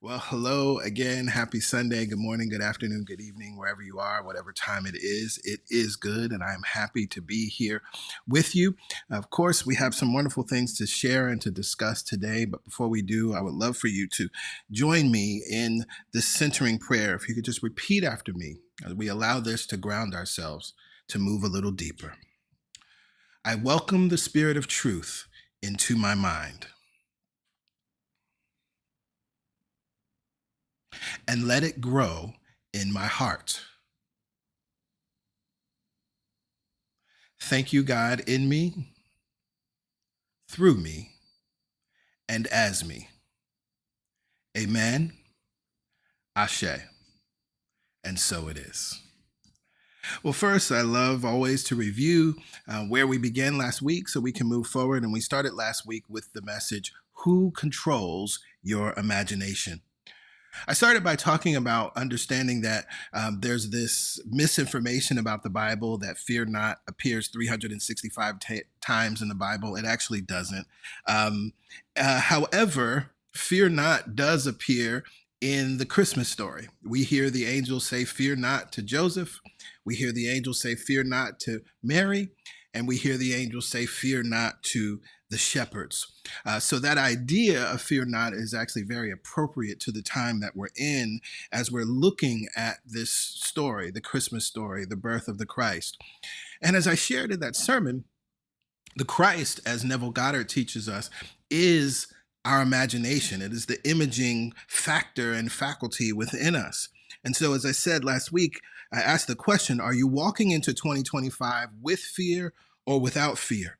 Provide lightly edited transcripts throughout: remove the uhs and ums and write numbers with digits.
Well, hello again. Happy Sunday. Good morning, good afternoon, good evening, wherever you are, whatever time it is good. And I'm happy to be here with you. Of course, we have some wonderful things to share and to discuss today. But before we do, I would love for you to join me in this centering prayer. If you could just repeat after me as we allow this to ground ourselves to move a little deeper. I welcome the Spirit of truth into my mind and let it grow in my heart. Thank you, God, in me, through me, and as me. Amen. Ashe. And so it is. Well, first, I love always to review where we began last week so we can move forward. And we started last week with the message, Who controls your imagination? I started by talking about understanding that there's this misinformation about the Bible that fear not appears 365 times in the Bible. It actually doesn't. However, fear not does appear in the Christmas story. We hear the angels say, fear not to Joseph. We hear the angels say, fear not to Mary. And we hear the angels say, fear not to the shepherds. So that idea of fear not is actually very appropriate to the time that we're in as we're looking at this story, the Christmas story, the birth of the Christ. And as I shared in that sermon, the Christ, as Neville Goddard teaches us, is our imagination. It is the imaging factor and faculty within us. And so, as I said last week, I asked the question, are you walking into 2025 with fear or without fear?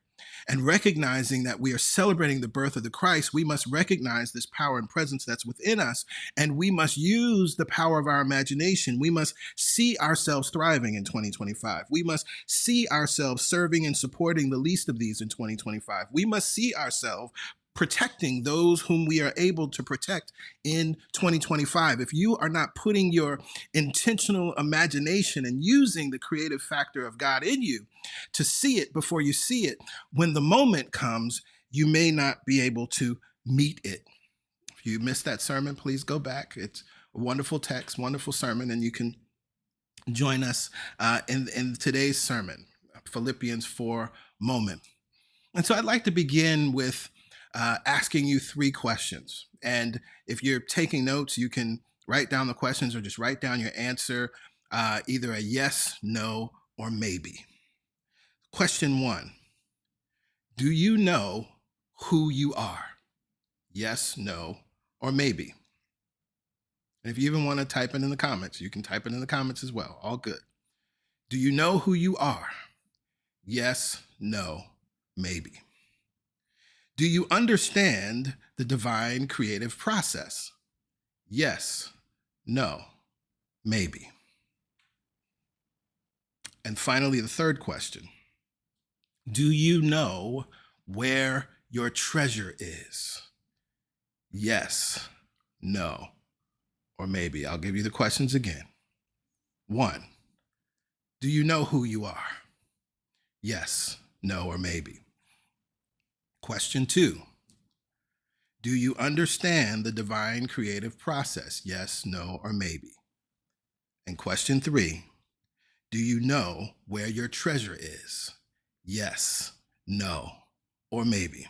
And recognizing that we are celebrating the birth of the Christ, we must recognize this power and presence that's within us, and we must use the power of our imagination. We must see ourselves thriving in 2025. We must see ourselves serving and supporting the least of these in 2025. We must see ourselves protecting those whom we are able to protect in 2025. If you are not putting your intentional imagination and using the creative factor of God in you to see it before you see it, when the moment comes, you may not be able to meet it. If you missed that sermon, please go back. It's a wonderful text, wonderful sermon, and you can join us in today's sermon, Philippians 4 moment. And so I'd like to begin with asking you 3 questions. And if you're taking notes, you can write down the questions or just write down your answer, either a yes, no, or maybe. Question 1, do you know who you are? Yes, no, or maybe. And if you even want to type it in the comments, you can type it in the comments as well. All good. Do you know who you are? Yes, no, maybe. Do you understand the divine creative process? Yes, no, maybe. And finally, the third question. Do you know where your treasure is? Yes, no, or maybe. I'll give you the questions again. 1, do you know who you are? Yes, no, or maybe. Question 2, do you understand the divine creative process? Yes, no, or maybe. And question 3, do you know where your treasure is? Yes, no, or maybe.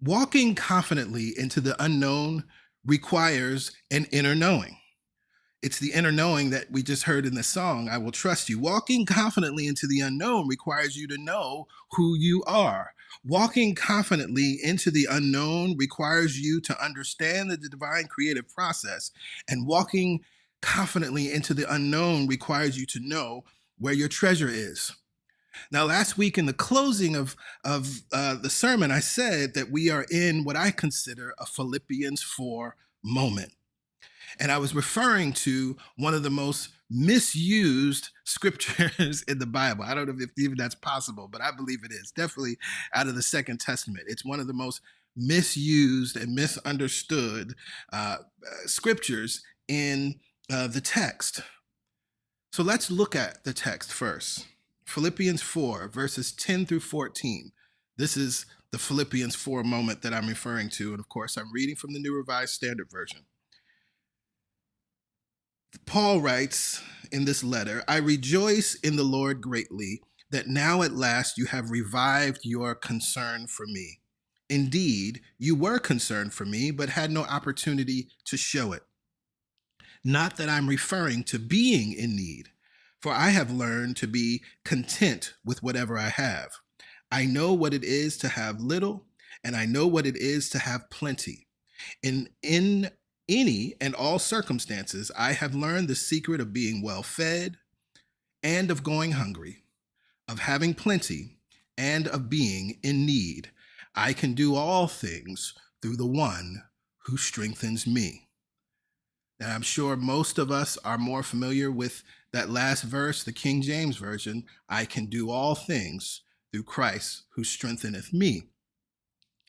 Walking confidently into the unknown requires an inner knowing. It's the inner knowing that we just heard in the song, I will trust you. Walking confidently into the unknown requires you to know who you are. Walking confidently into the unknown requires you to understand the divine creative process. And walking confidently into the unknown requires you to know where your treasure is. Now, last week in the closing of the sermon, I said that we are in what I consider a Philippians 4 moment. And I was referring to one of the most misused scriptures in the Bible. I don't know if even that's possible, but I believe it is. Definitely out of the Second Testament. It's one of the most misused and misunderstood scriptures in the text. So let's look at the text first. Philippians 4, verses 10 through 14. This is the Philippians 4 moment that I'm referring to. And of course, I'm reading from the New Revised Standard Version. Paul writes in this letter, I rejoice in the Lord greatly that now at last you have revived your concern for me. Indeed, you were concerned for me, but had no opportunity to show it. Not that I'm referring to being in need, for I have learned to be content with whatever I have. I know what it is to have little, and I know what it is to have plenty. In any and all circumstances, I have learned the secret of being well fed and of going hungry, of having plenty and of being in need. I can do all things through the one who strengthens me. Now, I'm sure most of us are more familiar with that last verse, the King James Version. I can do all things through Christ who strengtheneth me.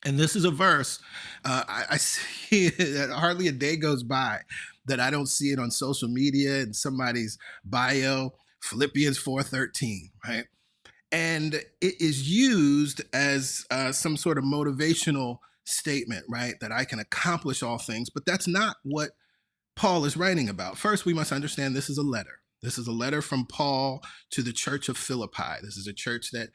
And this is a verse, I see that hardly a day goes by that I don't see it on social media in somebody's bio, Philippians 4:13, right? And it is used as some sort of motivational statement, right? That I can accomplish all things, but that's not what Paul is writing about. First, we must understand this is a letter. This is a letter from Paul to the church of Philippi. This is a church that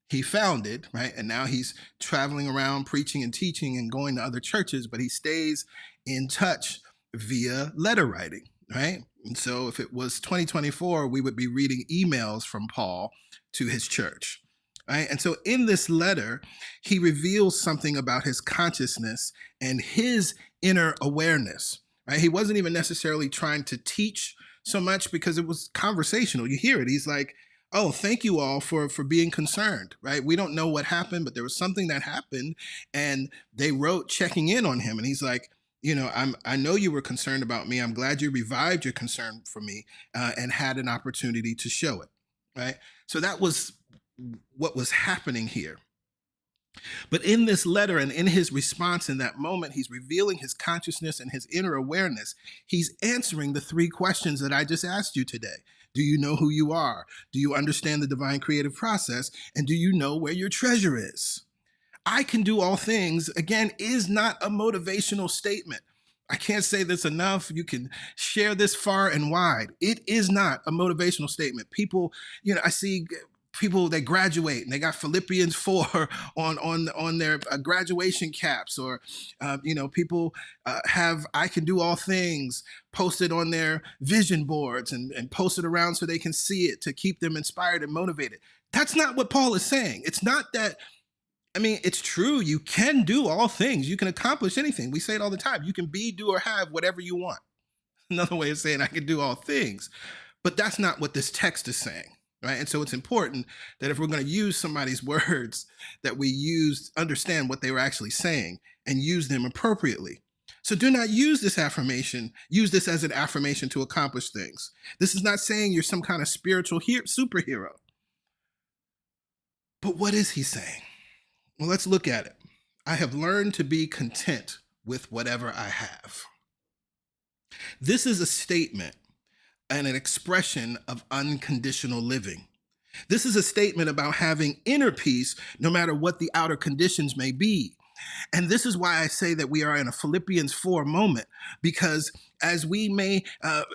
he founded, right? And now he's traveling around preaching and teaching and going to other churches, but he stays in touch via letter writing, right? And so if it was 2024, we would be reading emails from Paul to his church, right? And so in this letter, he reveals something about his consciousness and his inner awareness, right? He wasn't even necessarily trying to teach so much because it was conversational. You hear it. He's like, oh, thank you all for being concerned, right? We don't know what happened, but there was something that happened, and they wrote checking in on him. And he's like, you know, I know you were concerned about me. I'm glad you revived your concern for me and had an opportunity to show it, right? So that was what was happening here. But in this letter and in his response in that moment, he's revealing his consciousness and his inner awareness. He's answering the three questions that I just asked you today. Do you know who you are? Do you understand the divine creative process? And do you know where your treasure is? I can do all things, again, is not a motivational statement. I can't say this enough. You can share this far and wide. It is not a motivational statement. People, you know, I see people that graduate and they got Philippians 4 on their graduation caps, or you know, people have I can do all things posted on their vision boards and posted around so they can see it to keep them inspired and motivated. That's not what Paul is saying. It's not that. I mean, it's true. You can do all things. You can accomplish anything. We say it all the time. You can be, do, or have whatever you want. Another way of saying I can do all things. But that's not what this text is saying, right? And so it's important that if we're going to use somebody's words, that we understand what they were actually saying and use them appropriately. So do not use this affirmation, use this as an affirmation to accomplish things. This is not saying you're some kind of spiritual superhero. But what is he saying? Well, let's look at it. I have learned to be content with whatever I have. This is a statement and an expression of unconditional living. This is a statement about having inner peace no matter what the outer conditions may be. And this is why I say that we are in a Philippians 4 moment, because as we may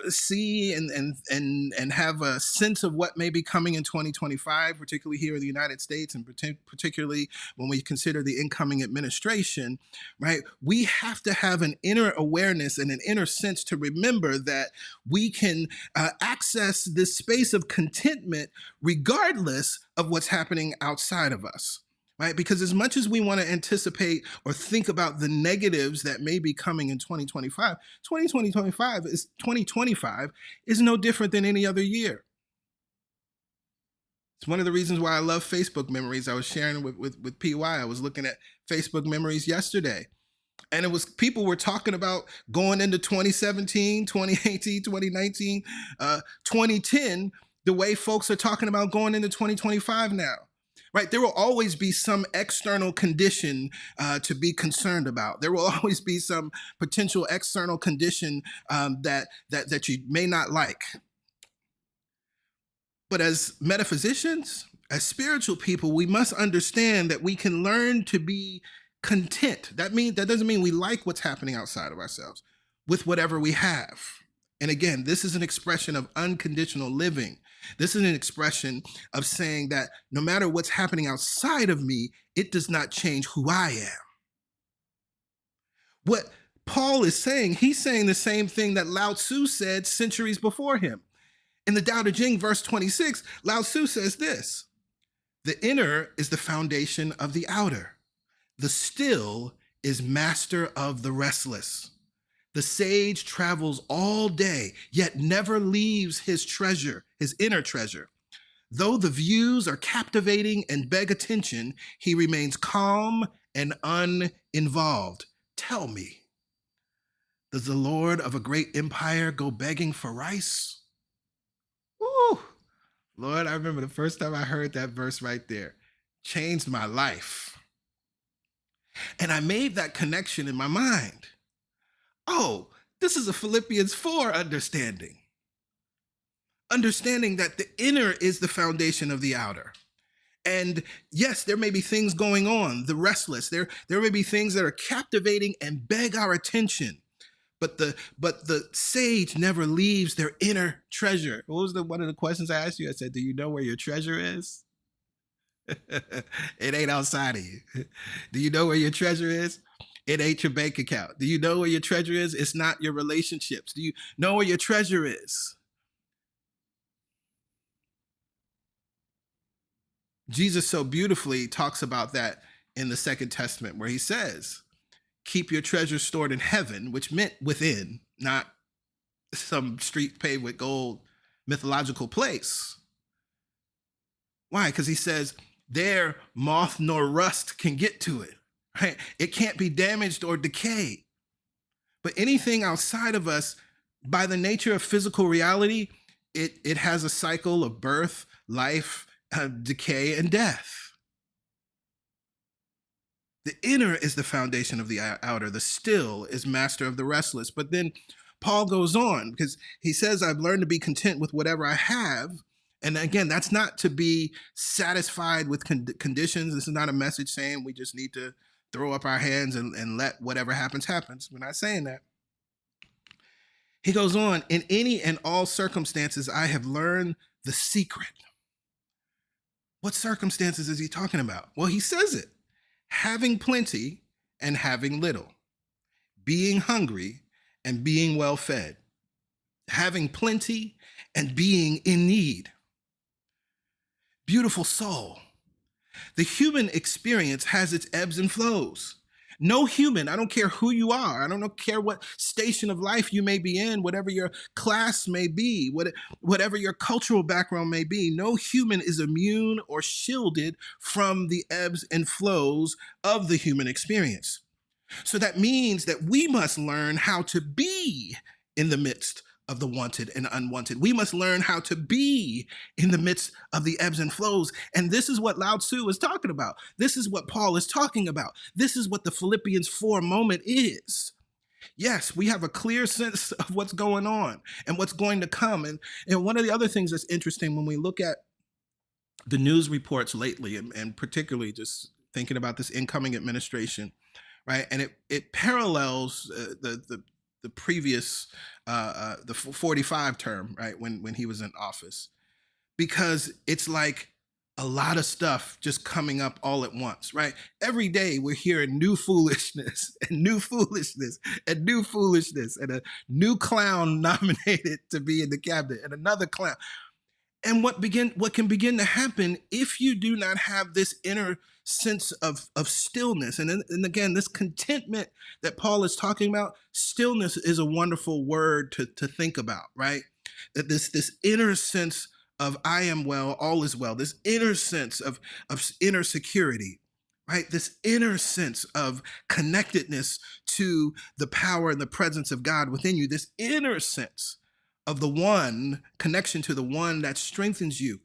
see and have a sense of what may be coming in 2025, particularly here in the United States, and particularly when we consider the incoming administration, right? We have to have an inner awareness and an inner sense to remember that we can access this space of contentment regardless of what's happening outside of us. Right? Because as much as we want to anticipate or think about the negatives that may be coming in 2025, 2025 is no different than any other year. It's one of the reasons why I love Facebook memories. I was sharing with PY. I was looking at Facebook memories yesterday. And it was people were talking about going into 2017, 2018, 2019, 2010, the way folks are talking about going into 2025 now. Right? There will always be some external condition to be concerned about. There will always be some potential external condition that you may not like. But as metaphysicians, As spiritual people, we must understand that we can learn to be content. That doesn't mean we like what's happening outside of ourselves, with whatever we have. And again, this is an expression of unconditional living. This is an expression of saying that no matter what's happening outside of me, it does not change who I am. What Paul is saying, he's saying the same thing that Lao Tzu said centuries before him. In the Tao Te Ching, verse 26, Lao Tzu says this: the inner is the foundation of the outer. The still is master of the restless. The sage travels all day, yet never leaves his treasure, his inner treasure. Though the views are captivating and beg attention, he remains calm and uninvolved. Tell me, does the lord of a great empire go begging for rice? Woo! Lord, I remember the first time I heard that verse right there. Changed my life. And I made that connection in my mind. Oh, this is a Philippians 4 understanding. Understanding that the inner is the foundation of the outer. And yes, there may be things going on, the restless. There may be things that are captivating and beg our attention. But the sage never leaves their inner treasure. What was one of the questions I asked you? I said, do you know where your treasure is? It ain't outside of you. Do you know where your treasure is? It ain't your bank account. Do you know where your treasure is? It's not your relationships. Do you know where your treasure is? Jesus so beautifully talks about that in the Second Testament, where he says, keep your treasure stored in heaven, which meant within, not some street paved with gold mythological place. Why? Because he says, there moth nor rust can get to it. Right? It can't be damaged or decayed. But anything outside of us, by the nature of physical reality, it has a cycle of birth, life, decay, and death. The inner is the foundation of the outer. The still is master of the restless. But then Paul goes on, because he says, I've learned to be content with whatever I have. And again, that's not to be satisfied with conditions. This is not a message saying we just need to throw up our hands and let whatever happens, happens. We're not saying that. He goes on, in any and all circumstances, I have learned the secret. What circumstances is he talking about? Well, he says it. Having plenty and having little. Being hungry and being well fed. Having plenty and being in need. Beautiful soul. The human experience has its ebbs and flows. No human, I don't care who you are, I don't care what station of life you may be in, whatever your class may be, whatever your cultural background may be, no human is immune or shielded from the ebbs and flows of the human experience. So that means that we must learn how to be in the midst of the wanted and unwanted. We must learn how to be in the midst of the ebbs and flows. And this is what Lao Tzu is talking about. This is what Paul is talking about. This is what the Philippians 4 moment is. Yes, we have a clear sense of what's going on and what's going to come. And one of the other things that's interesting when we look at the news reports lately, and particularly just thinking about this incoming administration, right? And it parallels the previous, the 45 term, right, when he was in office, because it's like a lot of stuff just coming up all at once, right? Every day we're hearing new foolishness and new foolishness and new foolishness, and a new clown nominated to be in the cabinet and another clown. And what can begin to happen if you do not have this inner sense of stillness. And again, this contentment that Paul is talking about, stillness is a wonderful word to think about, right? That this inner sense of I am well, all is well, this inner sense of inner security, right? This inner sense of connectedness to the power and the presence of God within you, this inner sense of the one, connection to the one that strengthens you.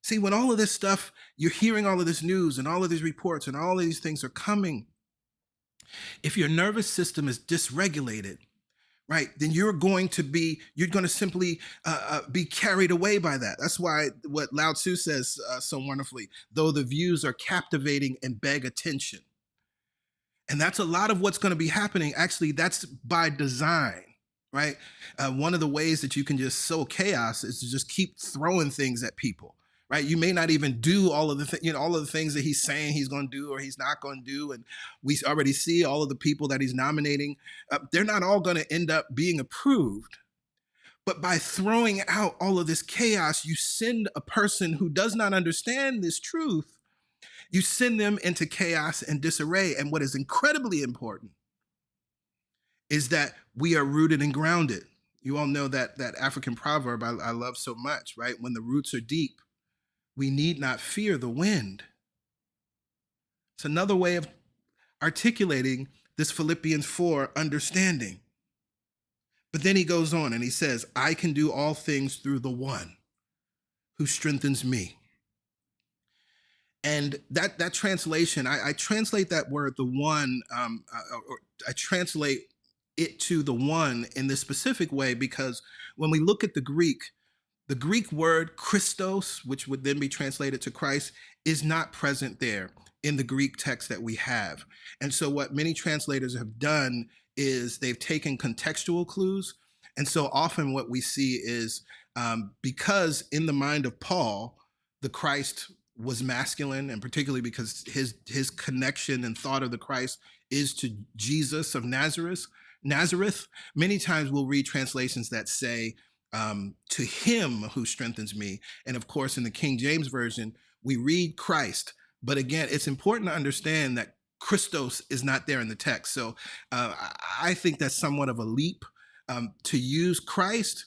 See, when all of this stuff, you're hearing all of this news and all of these reports and all of these things are coming, if your nervous system is dysregulated, right, then you're going to simply be carried away by that. That's why what Lao Tzu says so wonderfully, though the views are captivating and beg attention. And that's a lot of what's going to be happening. Actually, that's by design, right? One of the ways that you can just sow chaos is to just keep throwing things at people, right? You may not even do all of all of the things that he's saying he's going to do or he's not going to do. And we already see all of the people that he's nominating. They're not all going to end up being approved. But by throwing out all of this chaos, you send a person who does not understand this truth, you send them into chaos and disarray. And what is incredibly important is that we are rooted and grounded. You all know that African proverb I love so much, right? When the roots are deep, we need not fear the wind. It's another way of articulating this Philippians 4 understanding. But then he goes on and he says, I can do all things through the one who strengthens me. And that translation, I translate that word, the one, or I translate it to the one in this specific way, because when we look at the Greek word Christos, which would then be translated to Christ, is not present there in the Greek text that we have. And so what many translators have done is they've taken contextual clues. And so often what we see is because in the mind of Paul, the Christ was masculine, and particularly because his connection and thought of the Christ is to Jesus of Nazareth. Many times we'll read translations that say, to him who strengthens me. And of course, in the King James Version, we read Christ. But again, it's important to understand that Christos is not there in the text. So I think that's somewhat of a leap to use Christ.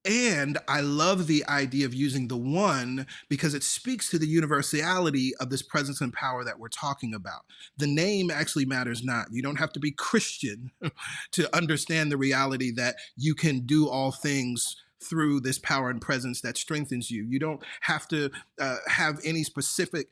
And I love the idea of using the one because it speaks to the universality of this presence and power that we're talking about. The name actually matters not. You don't have to be Christian to understand the reality that you can do all things through this power and presence that strengthens you. You don't have to have any specific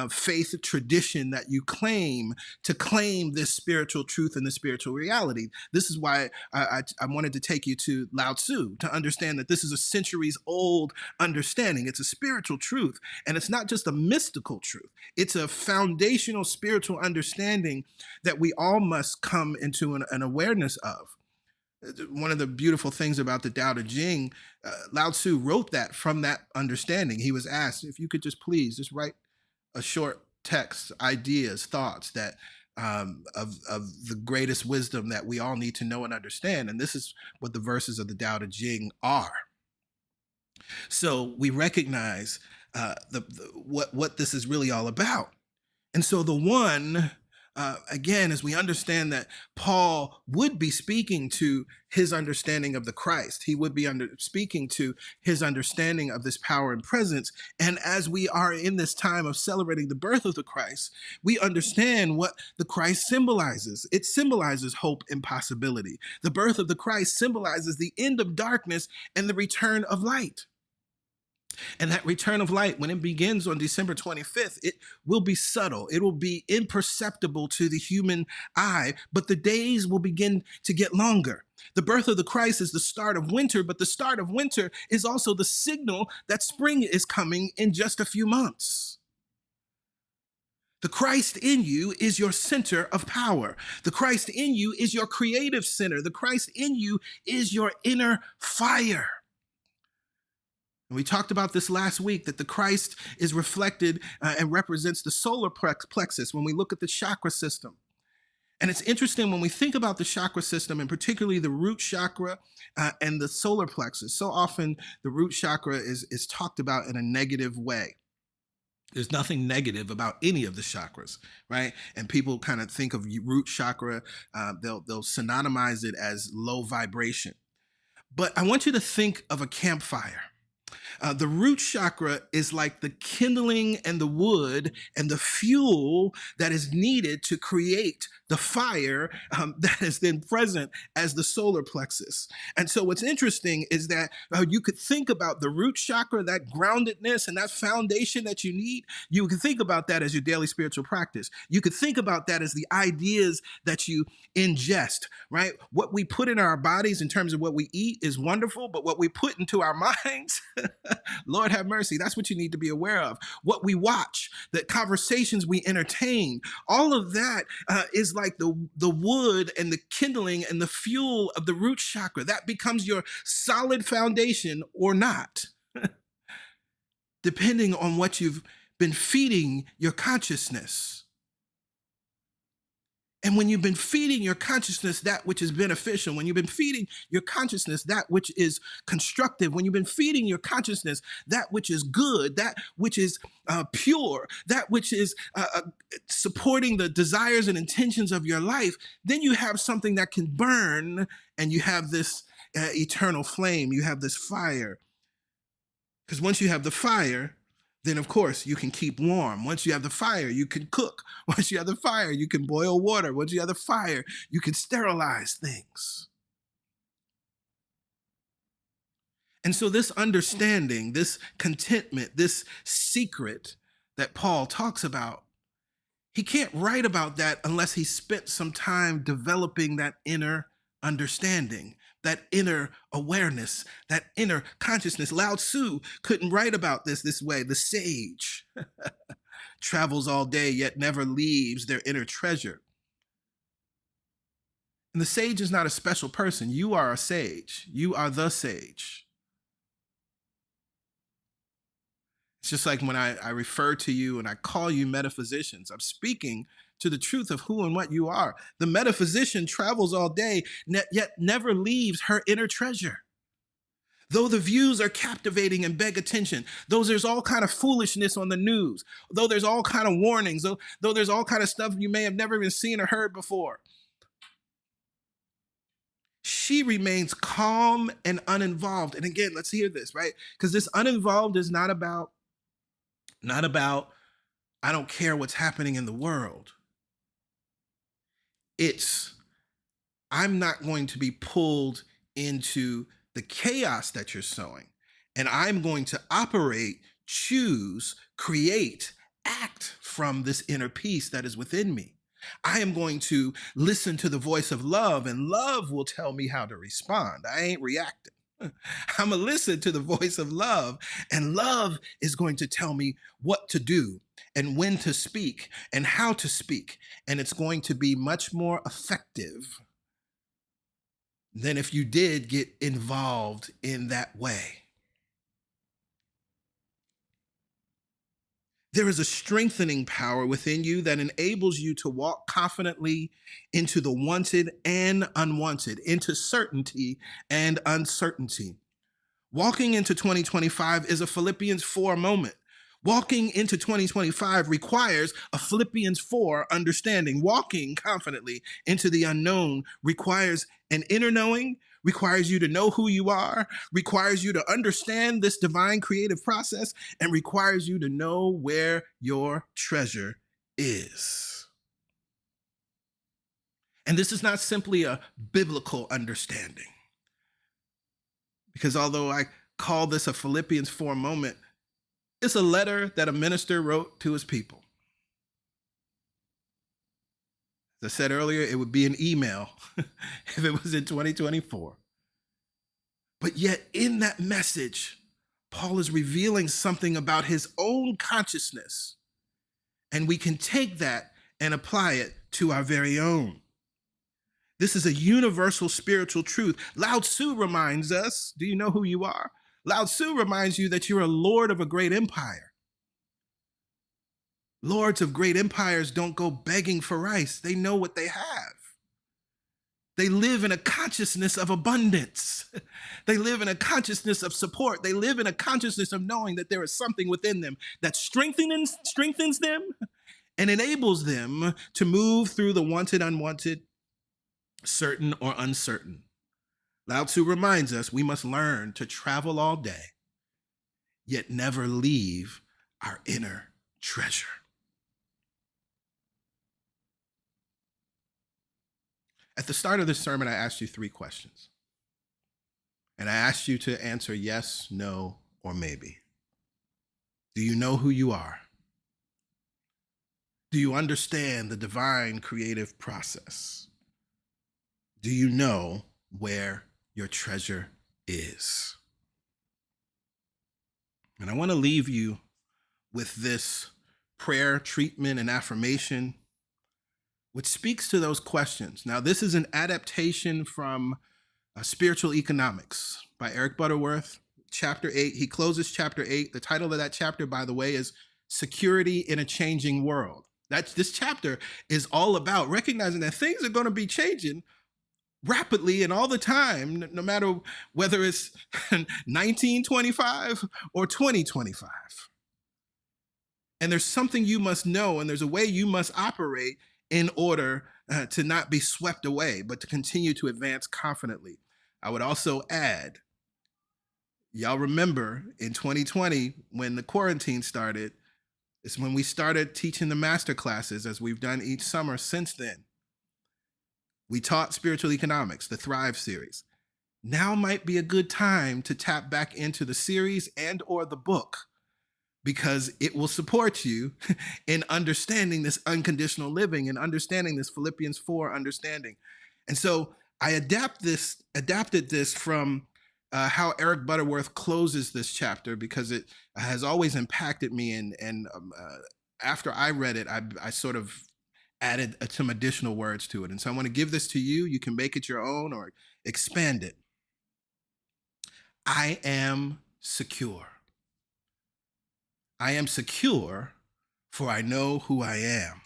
faith tradition that you claim to claim this spiritual truth and this spiritual reality. This is why I wanted to take you to Lao Tzu to understand that this is a centuries old understanding. It's a spiritual truth, and it's not just a mystical truth. It's a foundational spiritual understanding that we all must come into an awareness of. One of the beautiful things about the Tao Te Ching, Lao Tzu wrote that from that understanding. He was asked, if you could just write a short text, ideas, thoughts that of the greatest wisdom that we all need to know and understand. And this is what the verses of the Tao Te Ching are. So we recognize what this is really all about. And so the one, again, as we understand that Paul would be speaking to his understanding of the Christ, he would be speaking to his understanding of this power and presence. And as we are in this time of celebrating the birth of the Christ, we understand what the Christ symbolizes. It symbolizes hope and possibility. The birth of the Christ symbolizes the end of darkness and the return of light. And that return of light, when it begins on December 25th, it will be subtle. It will be imperceptible to the human eye, but the days will begin to get longer. The birth of the Christ is the start of winter, but the start of winter is also the signal that spring is coming in just a few months. The Christ in you is your center of power. The Christ in you is your creative center. The Christ in you is your inner fire. And we talked about this last week, that the Christ is reflected and represents the solar plexus when we look at the chakra system. And it's interesting when we think about the chakra system, and particularly the root chakra and the solar plexus. So often the root chakra is talked about in a negative way. There's nothing negative about any of the chakras, right? And people kind of think of root chakra, they'll synonymize it as low vibration. But I want you to think of a campfire. The root chakra is like the kindling and the wood and the fuel that is needed to create the fire that is then present as the solar plexus. And so what's interesting is that you could think about the root chakra, that groundedness and that foundation that you need. You can think about that as your daily spiritual practice. You could think about that as the ideas that you ingest, right? What we put in our bodies in terms of what we eat is wonderful, but what we put into our minds, Lord have mercy, that's what you need to be aware of. What we watch, the conversations we entertain, all of that is like the wood and the kindling and the fuel of the root chakra. That becomes your solid foundation or not, depending on what you've been feeding your consciousness. And when you've been feeding your consciousness that which is beneficial, when you've been feeding your consciousness that which is constructive, when you've been feeding your consciousness that which is good, that which is pure, that which is supporting the desires and intentions of your life, then you have something that can burn, and you have this eternal flame, you have this fire. Because once you have the fire, then of course you can keep warm. Once you have the fire, you can cook. Once you have the fire, you can boil water. Once you have the fire, you can sterilize things. And so this understanding, this contentment, this secret that Paul talks about, he can't write about that unless he spent some time developing that inner understanding, that inner awareness, that inner consciousness. Lao Tzu couldn't write about this way. The sage travels all day, yet never leaves their inner treasure. And the sage is not a special person. You are a sage. You are the sage. It's just like when I refer to you and I call you metaphysicians, I'm speaking to the truth of who and what you are. The metaphysician travels all day, yet never leaves her inner treasure. Though the views are captivating and beg attention, though there's all kind of foolishness on the news, though there's all kind of warnings, though there's all kind of stuff you may have never even seen or heard before, she remains calm and uninvolved. And again, let's hear this, right? Because this uninvolved is not about, I don't care what's happening in the world. It's, I'm not going to be pulled into the chaos that you're sowing. And I'm going to operate, choose, create, act from this inner peace that is within me. I am going to listen to the voice of love, and love will tell me how to respond. I ain't reacting. I'm going to listen to the voice of love, and love is going to tell me what to do and when to speak and how to speak. And it's going to be much more effective than if you did get involved in that way. There is a strengthening power within you that enables you to walk confidently into the wanted and unwanted, into certainty and uncertainty. Walking into 2025 is a Philippians 4 moment. Walking into 2025 requires a Philippians 4 understanding. Walking confidently into the unknown requires an inner knowing, requires you to know who you are, requires you to understand this divine creative process, and requires you to know where your treasure is. And this is not simply a biblical understanding, because although I call this a Philippians 4 moment, it's a letter that a minister wrote to his people. As I said earlier, it would be an email if it was in 2024. But yet in that message, Paul is revealing something about his own consciousness. And we can take that and apply it to our very own. This is a universal spiritual truth. Lao Tzu reminds us, do you know who you are? Lao Tzu reminds you that you're a lord of a great empire. Lords of great empires don't go begging for rice. They know what they have. They live in a consciousness of abundance. They live in a consciousness of support. They live in a consciousness of knowing that there is something within them that strengthens them and enables them to move through the wanted, unwanted, certain or uncertain. Lao Tzu reminds us we must learn to travel all day, yet never leave our inner treasure. At the start of this sermon, I asked you 3 questions. And I asked you to answer yes, no, or maybe. Do you know who you are? Do you understand the divine creative process? Do you know where your treasure is? And I want to leave you with this prayer, treatment, and affirmation, which speaks to those questions. Now, this is an adaptation from Spiritual Economics by Eric Butterworth, chapter 8. He closes chapter 8. The title of that chapter, by the way, is Security in a Changing World. This chapter is all about recognizing that things are going to be changing rapidly and all the time, no matter whether it's 1925 or 2025. And there's something you must know, and there's a way you must operate in order to not be swept away, but to continue to advance confidently. I would also add, y'all remember in 2020 when the quarantine started, it's when we started teaching the master classes, as we've done each summer since then. We taught spiritual economics, the Thrive series. Now might be a good time to tap back into the series and or the book, because it will support you in understanding this unconditional living and understanding this Philippians 4 understanding. And so I adapted this from how Eric Butterworth closes this chapter, because it has always impacted me. And after I read it, I sort of added some additional words to it. And so I want to give this to you. You can make it your own or expand it. I am secure. I am secure, for I know who I am.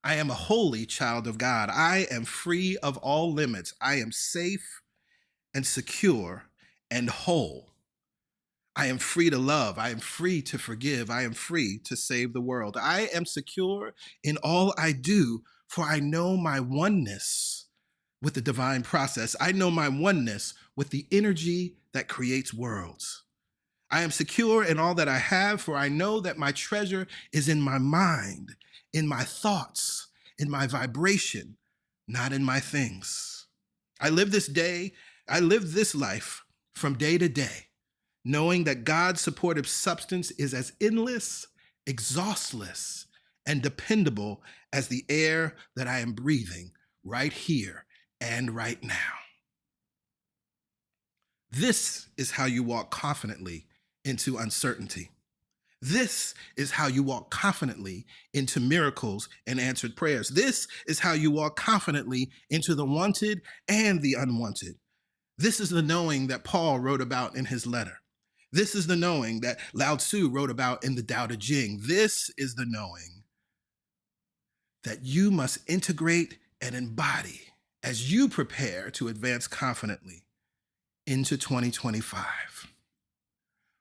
I am a holy child of God. I am free of all limits. I am safe and secure and whole. I am free to love. I am free to forgive. I am free to save the world. I am secure in all I do, for I know my oneness with the divine process. I know my oneness with the energy that creates worlds. I am secure in all that I have, for I know that my treasure is in my mind, in my thoughts, in my vibration, not in my things. I live this life from day to day, knowing that God's supportive substance is as endless, exhaustless, and dependable as the air that I am breathing right here and right now. This is how you walk confidently into uncertainty. This is how you walk confidently into miracles and answered prayers. This is how you walk confidently into the wanted and the unwanted. This is the knowing that Paul wrote about in his letter. This is the knowing that Lao Tzu wrote about in the Tao Te Ching. This is the knowing that you must integrate and embody as you prepare to advance confidently into 2025.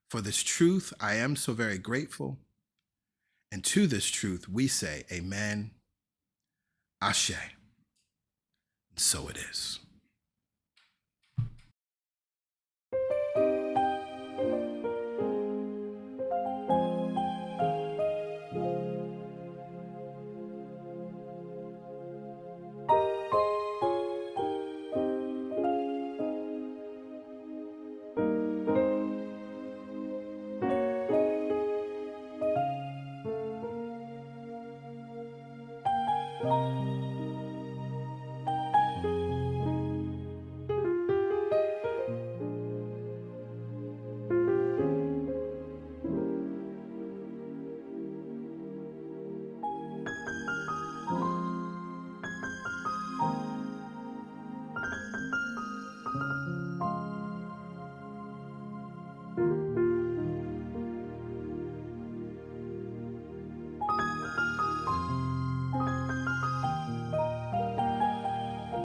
For this truth, I am so very grateful. And to this truth, we say, Amen, Ashe. And so it is.